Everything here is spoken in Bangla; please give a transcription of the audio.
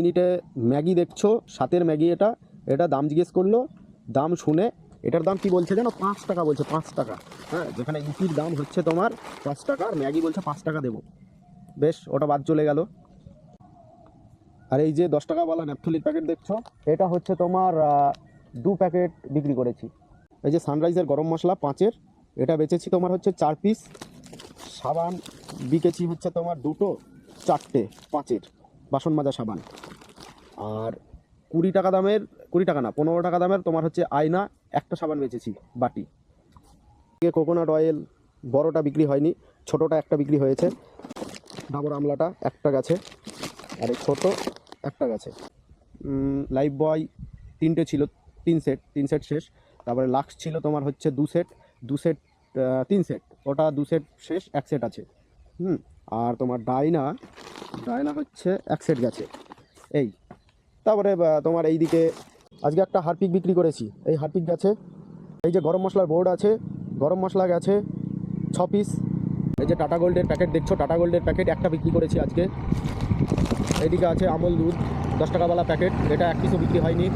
মিনিটে ম্যাগি দেখছো, সাতের ম্যাগি এটা, এটা দাম জিজ্ঞেস করলো, দাম শুনে এটার দাম কি বলছে যেন 5 টাকা বলছে, 5 টাকা। হ্যাঁ, যেখানে ইপির দাম হচ্ছে তোমার 5 টাকা, আর ম্যাগি বলছে 5 টাকা দেবো। বেশ, ওটা বাদ চলে গেল। আর এই যে 10 টাকাওয়ালা ন্যাপথলির প্যাকেট দেখছো, এটা হচ্ছে তোমার 2 প্যাকেট বিক্রি করেছি। এই যে সানরাইজের গরম মশলা 5-এর, এটা বেচেছি তোমার হচ্ছে 4 পিস। সাবান বিকেছি হচ্ছে তোমার 2টো 4টে 5-এর বাসন মাজা সাবান। আর 20 টাকা দামের, 20 টাকা না 15 টাকা দামের তোমার হচ্ছে আয়না একটা সাবান বেচেছি বাটি। কোকোনাট অয়েল বড়টা বিক্রি হয়নি, ছোটোটা একটা বিক্রি হয়েছে। ডাবর আমলাটা একটা গেছে, আর এই ছোটো একটা গেছে। লাইফ বয় 3টে ছিল, 3 সেট শেষ। তারপরে লাক্স ছিল তোমার হচ্ছে 2 সেট, 3 সেট, ওটা 2 সেট শেষ, 1 সেট আছে। আর তোমার ডাইনা হচ্ছে 1 সেট গেছে। এই তারপরে তোমার এই দিকে আজকে একটা হারপিক বিক্রি করেছি, এই হারপিক গেছে। এই যে গরম মশলার বোর্ড আছে, গরম মশলা গেছে 6 পিস। এই যে টাটা গোল্ডের প্যাকেট দেখছো, টাটা গোল্ডের প্যাকেট একটা বিক্রি করেছি আজকে। এইদিকে আছে আমল দুধ 10 টাকাওয়ালা প্যাকেট, এটা 1 পিসও বিক্রি হয়নি।